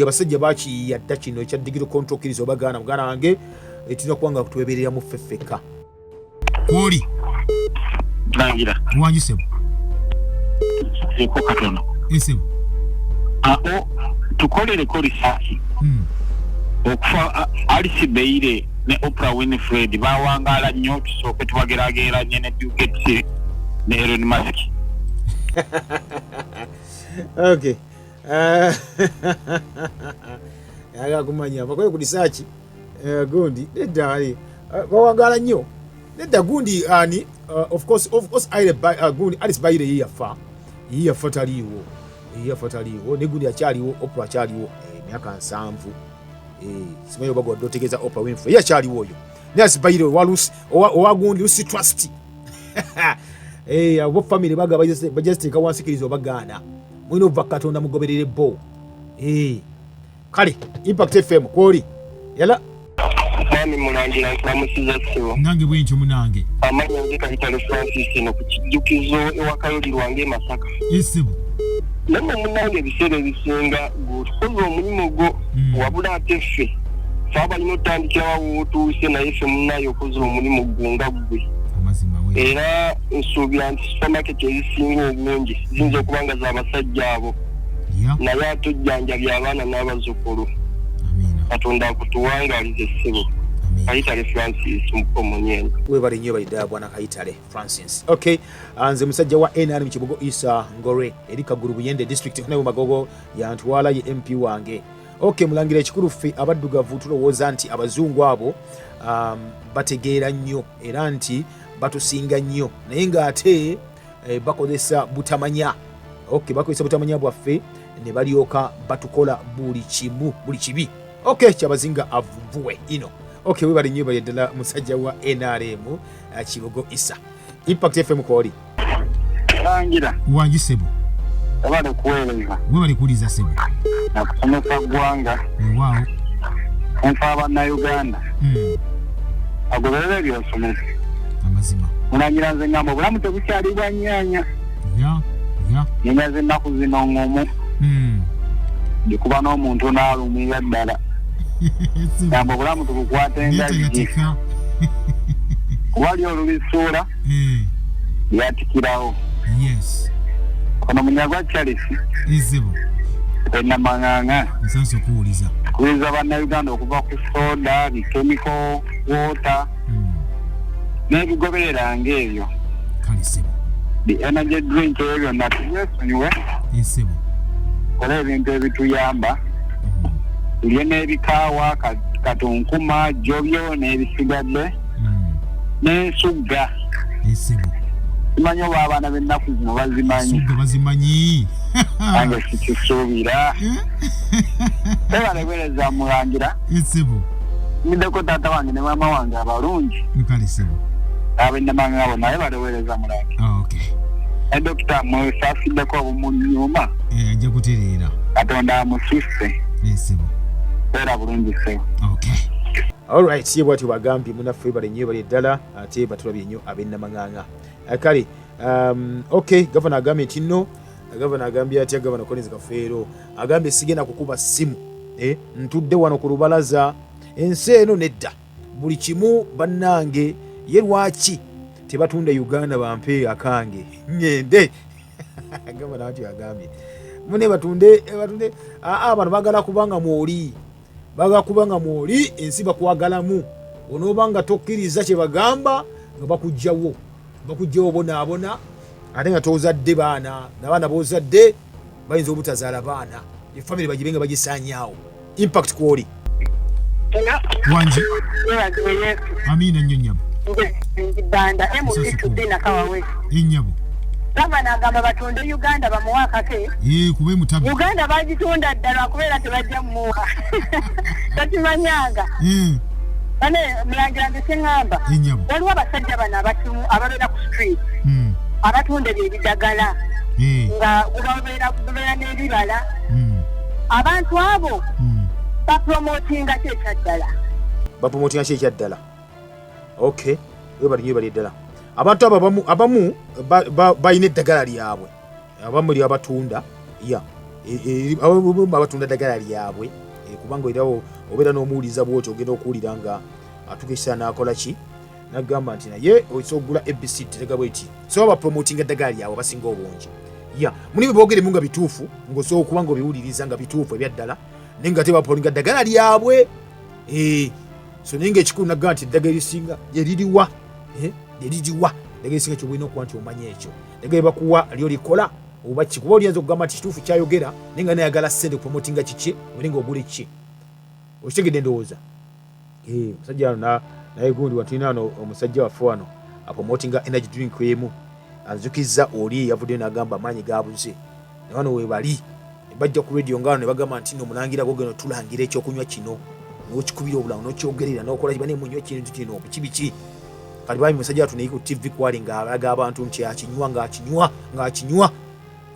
Abasajja baki yadda kino ekya digital control kirizo obagana muganda wange etina kwanga kutubeberera mu ffeffeka.
Kwoli.
Langira.
Wanji sebo.
Eko katono.
Esebo.
Tukolereko research. Okufa Alice Beire ne Oprah Winfrey bawangala nnyo tusooke tubagerageranye ne Bill Gates ne Elon Musk.
Okay. Yaga kumanya bakoye ku research gundi nedda bawangala nnyo nedda gundi ani of course gundi Alice Beire yafa taliwo ne gundi akyaliwo Oprah akyaliwo emyaka 7 simayo bago dotegeza Oprah Winfrey yakyaliwo oyo Alice Beire owagundi Lucy Trust abo family baga bajesteeka wansikirizo bagana mwino vakatonda mugoberere bo kale Impact FM kwoli yala
Mami mulangira nkamusiza sibo.
Nange bwentyo munange.
Amanya nge kahitalo Francis no kukijukizo ewakayoli lwange Masaka.
Esibo.
namwe munange ebiseera ebisinga gwotukoze omulimu gwo wabula ate ffe faabalina otandikirawo wootuuse naye ffe munaye okoze omulimu gwo nga ggwe era nsuubira nti supermarket ezisinga obungi ziyinza okuba nga z'abasajja abo naye ate ojjanjabya abaana n'abazzukulu katonda akutuwangalize ssebo Kayitale Francis Mukomonyen.
Webale nnyo balidde bwana Kayitale Francis. Okay, nze musajja wa NRM Kibogo Isa Ngore eri Kaguru Buyende district kunebu magogo ya Ntwala ye MP wange. Okay, mulangira ekikulu ffe abaddugavu tulowooza nti abazungu abo bategeera nnyo era nti batusinga nnyo naye ng'ate bakozesa butamanya. Okay, bakozesa butamanya bwaffe ne balyoka batukola buli kimu buli kibi. Okay, kyabazinga avuvuwe ino. Okay, webale nnyo balidde musajja wa NRM Kibogo Isa. Impact FM kwoli.
Langira.
Wangi sebo.
Abale kuweereza.
Webale kuliza sebo.
Nakusomesa ggwanga.
Wow.
Enfa Abannayuganda. Agoberera ebyosomesa.
Amazima.
Mulangira nze ngamba obulamu tebukyali bwa nnyaanya. Nnyanya z'ennaku zino ng'omu. Ndikuba n'omuntu n'alumira ddala. Ngamba obulamu tubukwata engagi. Kuba lyo olubisuula lyatikirawo.
Yes.
Ono munyagwa Charles.
Izebo.
Ennamanganga.
Nsanso kuwuliza.
Kuwuliza Bannayuganda okuva ku soda, chemical, water. N'ebigoberera ng'ebyo.
Kale sebo.
The energy drink ebyo natuyesonyiwe.
Isebo.
Kola ebintu ebituyamba. Tulye n'ebikaawa, katunkuma, jobyo n'ebisigadde. N'ensugga.
Isebo.
Simanyi oba abaana b'ennaku zino bazimanyi.
Sugga bazimanyi.
Nange sikisuubira. Tebalebereza Mulangira.
Isebo.
Ngiddeko taata wange ne maama wange abalungi.
Kale sebo.
Ab'ennamanga abo naye balebereza Mulangira.
Okay.
Dokita Mwesa afiddeko obumunyuma.
Ajja kutereera.
Katonda amususse.
Isebo.
Era bulungi sebo.
Okay. Alright, ye bwati bagambye munaffe bale nnyo bali ddala ate batulabye nnyo ab'ennamanganga. Kale, okay, Governor agambye nti nno, Governor agambye atya Governor Collins Kafeero, agambye sigenda kukuba simu. Ntudde wano ku lubalaza, ensi eno nedda. Buli kimu bannange ye lwaki tebatunda Uganda bampe akange. Ngende. Governor atyo agambye. Mune batunde abantu bagala kubanga mwoli. Baga kubanga mwoli ensi bakwagalamu. Onobanga tokkiriza kye bagamba nga bakujjawo. Bakujjawo bonaabona ate nga tozadde baana n'abaana bozadde bayinza obutazaala baana efamily bagibenga bagisaanyaawo. Impact kwoli.
Wangi. Amina nnyo nnyabo.
Banda M2 na kawawe.
Ennyabo.
Kama nagamba batunde Uganda bamuwaka ke.
Kube mutabi.
Uganda bagitunda ddala kubeera tebajja muwa. Tatimanyanga. Bane Mulangira ndisengamba. Waliwo abasajja bano ababeera ku street. Abatunda ebidagala. Nga kubeera n'ebibala. Abantu abo bapromotinga kyekyaddala.
Bapromotinga kyekyaddala. Okay. Webali nnyo bali ddala. Abantu abamu bayina eddagala lyabwe. Abamu lya batunda. Abatunda eddagala lyabwe. Kubanga erawo obeera n'omuwuliza bw'otyo ogenda okuwulira nga atukisa n'akola ki n'agamba nti naye oyinza okugula ABC terega bweti so bapromotinga eddagala lyabwe basinga obungi. Muli bebogeremu nga bituufu ng'osobola okuba nga obiwuliriza nga bituufu ebyaddala naye nga tebapromotinga eddagala lyabwe. So naye ng'ekikulu nagamba nti eddagala erisinga lyeririwa eddagala erisinga kyobulina okuba nti omanya ekyo eddagala bakuwa lyo likola oba ki kuba oliyanza okugamba nti kituufu kyayogera naye nga nayagala ssente kupromotinga kiki oli nga ogula ki okitegedde ndowooza. Omusajja wano naye gundi watulina wano omusajja waffe wano apromotinga energy drink emu anzukizza oli yavuddeyo n'agamba amaanyi gabuze ne wano webali bajja ku radio nga wano ne bagamba nti no Mulangira gogeno tulangira ekyokunywa kino n'okikubira obulamu n'okyogerera n'okola kiba ne munywa kintu kino biki kati bali musajja watu neyi ku TV kwali nga alaga abantu nti akinywa ng'akinywa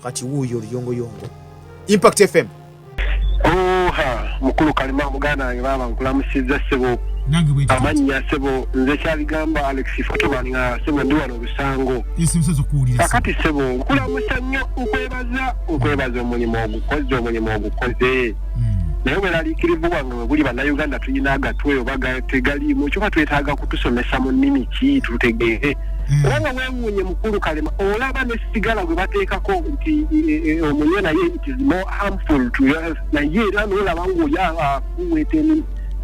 kati wuuyo luyongoyongo. Impact FM.
mukulu kalima muganda ngaba nkulamusiza sebo
nange bwe
amanya sebo nze kyabigamba Alex Fotoban nga sebo ndi wano Lusango
esimsazo kuwulira
kakati sebo nkulamusa nnyo nkwebaza omulimu ogukoze naye bweralikirivu wange buli bannayuganda tulina agatwe oba tegaliimu kyoba twetaaga kutusomesa mu nnimi ki tutegeere kubanga weewuunye mukulu kalema olaba nesigala gwe bateekako nti omunywe naye it is more harmful to health naye era noolaba ng'oli akuweeta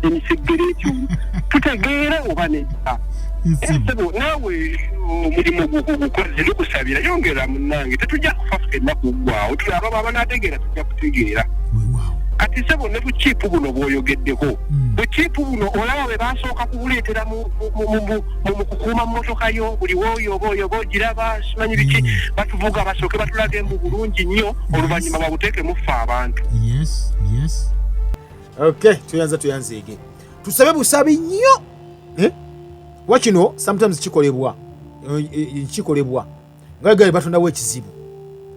emisegere ekyo tutegeere oba nedda sebo naawe omulimu gukoze tukusabira yongera munnange tetujja kufa fenna kuggwawo tulaba baba naategeera tujja kutegeera kati sebo ne bukiipu buno bw'oyogeddeko bukiipu buno olaba bwe basooka kubuleetera mu kukuuma mmotoka yo buli wooyoba ogiraba simanyi biki batuvuga basooke batulaga embu bulungi nnyo oluvannyuma babuteeke muffe abantu
okay tuyanzeege tusabe busabi nnyo wakino sometimes kikolebwa ngagali batondawo ekizibu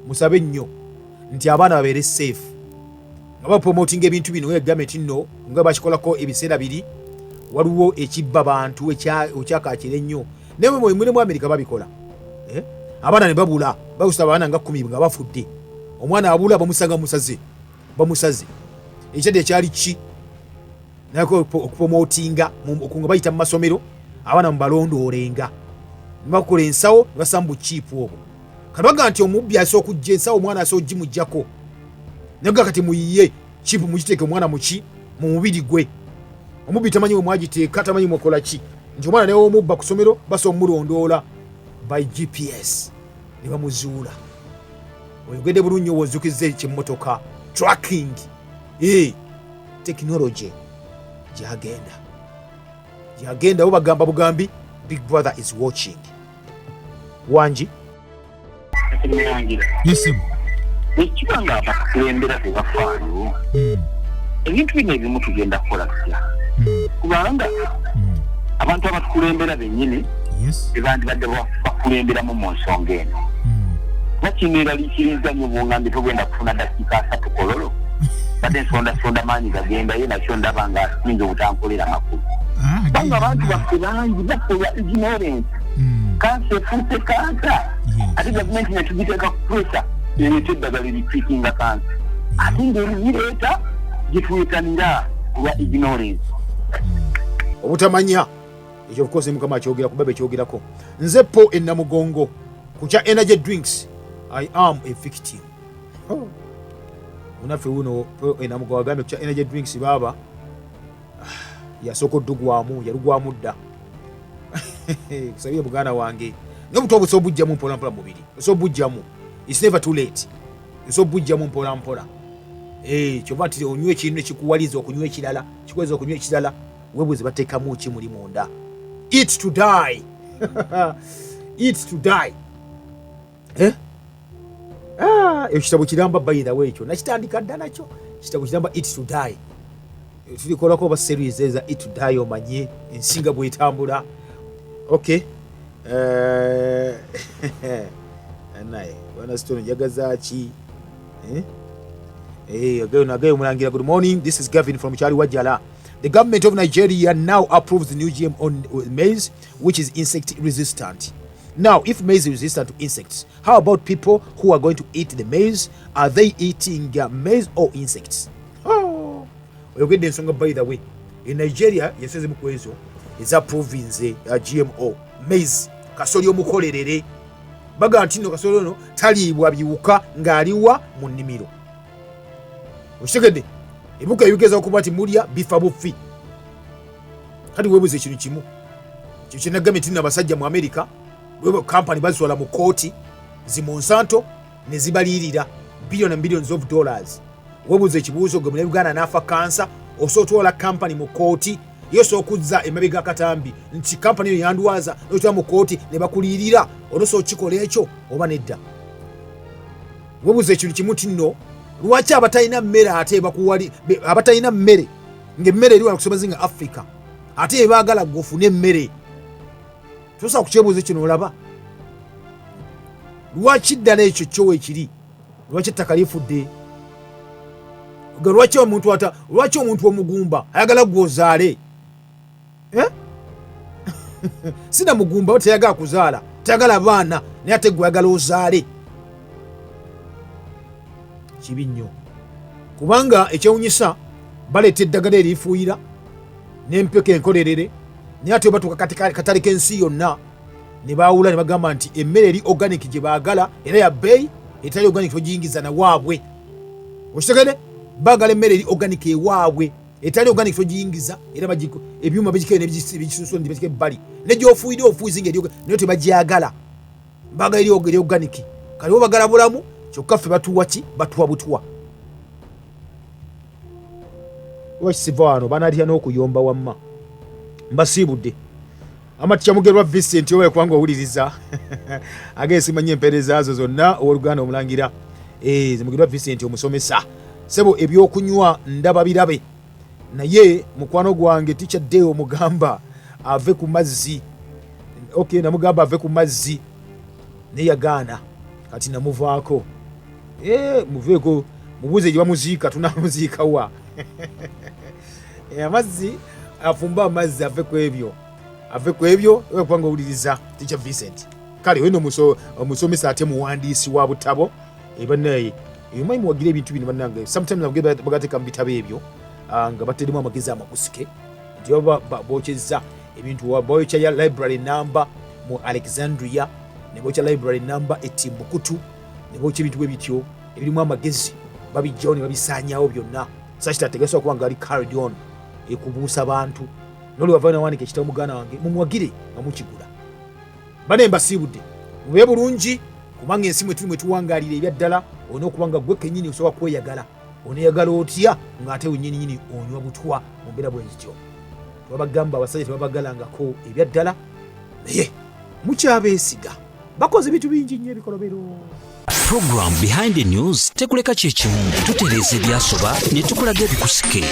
musabe nnyo nti abaana babeere safe nga bapromotinga ebintu bino egavumenti nno nga bakikolako ebiseera biri waliwo ekibba bantu ekyakakira ennyo naye mu Amerika babikola abaana ne babula bakusaba abaana nga 10 nga bafudde omwana abula bamusanga bamusaze ekyadde ekyali ki nako okupromotinga nga bayita mu masomero abaana mubalondoolenga nibakola ensawo nibasambu chipu obwo kabaga nti omubbi asooka okujja ensawo omwana asooka ogimuggyako naga kati muyiye chipu mugiteeke omwana muki mu mubiri gwe omubbi tamanyi bwe mwagiteeka tamanyi mwekola ki nti omwana newe omubba ku somero basobola omulondoola by GPS ne bamuzuula oyogedde bulungi wonzukizza ekimmotoka tracking technology gyagenda bo bagamba bugambi big brother is watching wanji
ekibanga abakulembera tebafaayo ebintu bino ebimu tugenda kukola tutya kubanga abantu abatukulembera bennyini bebandibadde bakulemberamu mu nsonga eno bakineeraliikiriza nnyo bungambi togenda kufuna dakiika 3 kololo badde nsondasonda maanyi gagendayo nakyo ndaba nga sinza obutankolera makulu kubanga abantu baffe bangi bakola ignorance kansa efuuse kansa ate gavumenti netugiteeka ku pressure ereeta eddagala eritwikinga kansa ate ng'erireeta gituwetanira olwa ignorance
obutamanya ekyo bukozi mukama akyogera kubaba ekyogerako nze po ennamugongo ku kya energy drinks I am a victim munaffe wuno po ennamugongo agambye ku kya energy drinks baba yasooka oddugwamu yalugwamu dda kusabye buganda wange nobuto obusobola bujjamu mpolampola mubiri osobola bujjamu it's never too late osobola bujjamu mpolampola kyova nti onywa ekintu nekikuwaliza okunywa ekirala kikuwaliza okunywa ekirala webuze bateekamu ki muli munda eat to die eat to die ekitabo kiramba by the way ekyo nakitandika dda nakyo kitabo kiramba eat to die tulikolako oba series eza eat to die omanye ensinga bwetambula okay naye bwana stone njagaza ki agayo mulangira good morning, this is Gavin from Chari Wajala. The government of Nigeria now approves the new GM on maize, which is insect resistant. Now, if maize is resistant to insects, how about people who are going to eat the maize? Are they eating maize or insects? Oh, we'll get the song by the way. In Nigeria, yes, is approving the GMO maize. Kasolyo mukolerere. Baga ntino kasolyo no talibwa biwuka ngaliwa mu nnimiro. Okitegedde ebuka yugeza okuba ati mulya bifa bufi kati webuze ekintu kimu kyo kyenagambye nti abasajja mu America bwe company baziswala mu kooti zi Monsanto ne zibalirira billion and billions of dollars. Webuze ekibuuzo gwe mu Uganda n'afa kansa osotwola company mu kooti yeso okuzza emabega katambi nti company yo yandwaza n'otwa mu kooti ne bakulirira oloso okikola ekyo oba nedda. Webuze ekintu kimu tinno lwaki abatalina mmere ate bakuwali abatalina mmere ng'emmere eri wala kusomazinga Africa ate baagala gofune emmere tosa kukyebuuza kino olaba lwaki ddala ekyo kyowe ekiri lwaki ettaka lifudde lwaki omuntu omugumba ayagala gwozaale sina mugumba o teyagala kuzaala teyagala baana naye ate gwayagala ozaale kibi nnyo kubanga ekyewunyisa baleeta eddagala erifuuyira n'empeka enkolerere naye ate batuuka katale k'ensi yonna ne baawula ne bagamba nti emmere eri organic gye baagala era ya bbeeyi etali organic togiyingiza nawaabwe okitegede baagala emmere eri organic ewaabwe etali organic togiyingiza era ebyuma bigikere nebikisuso ndi bakike bali negyofuuyire ofuuzi nga naye tebagyagala baagala eri organic kale bo bagala bulamu kyokka ffe batuwa ki batuwa butwa wakisiva wano banatya n'okuyomba wamma mbasiibudde amatya mugerwa Vincent owe kwanga owuliriza agesimanya empeereza zo zonna ow'oluganda omulangira mugerwa Vincent omusomesa sebo ebyokunywa ndaba birabe naye mukwano gwange tikyadde omugamba ave ku mazzi namugamba ave ku mazzi neyagaana kati namuvaako muveeko mubuuze gye bamuziika tunamuziika wa amazzi afumba amazzi ave ku ebyo kwanga owuliriza tikya Vincent kale weno omusomesa ate muwandiisi wa butabo banaye ebimanyi muwagira ebintu bino bannange sometimes bagateeka mu bitabo ebyo nga baterimu amagezi amakusike nti bokyeza ebintu boyokya ya library number mu Alexandria ne bookya library number Timbuktu ne bookya ebintu bwe bityo ebirimu amagezi babijjawo ne babisaanyawo byonna sakitategeeza okuba nga ali carried on ekubuusa bantu noli wava nawanika ekitabo muganda wange mumuwagire nga mukigula bane mbasiibudde mube bulungi kubanga ensi mwe tuli mwe tuwangaalira ebya ddala olina okuba nga gwe kennyini osobola kweyagala oneyagala otya ng'ate wennyininyini onywa butwa mu mbeera bwe zityo tebabagamba abasajja tebabagalangako ebya ddala naye mukyabeesiga bakoze ebintu bingi nnyo ebikolobero.
Program Behind the News tekuleka kyekimu tutereeza ebyasoba ne tukulaga ebikusike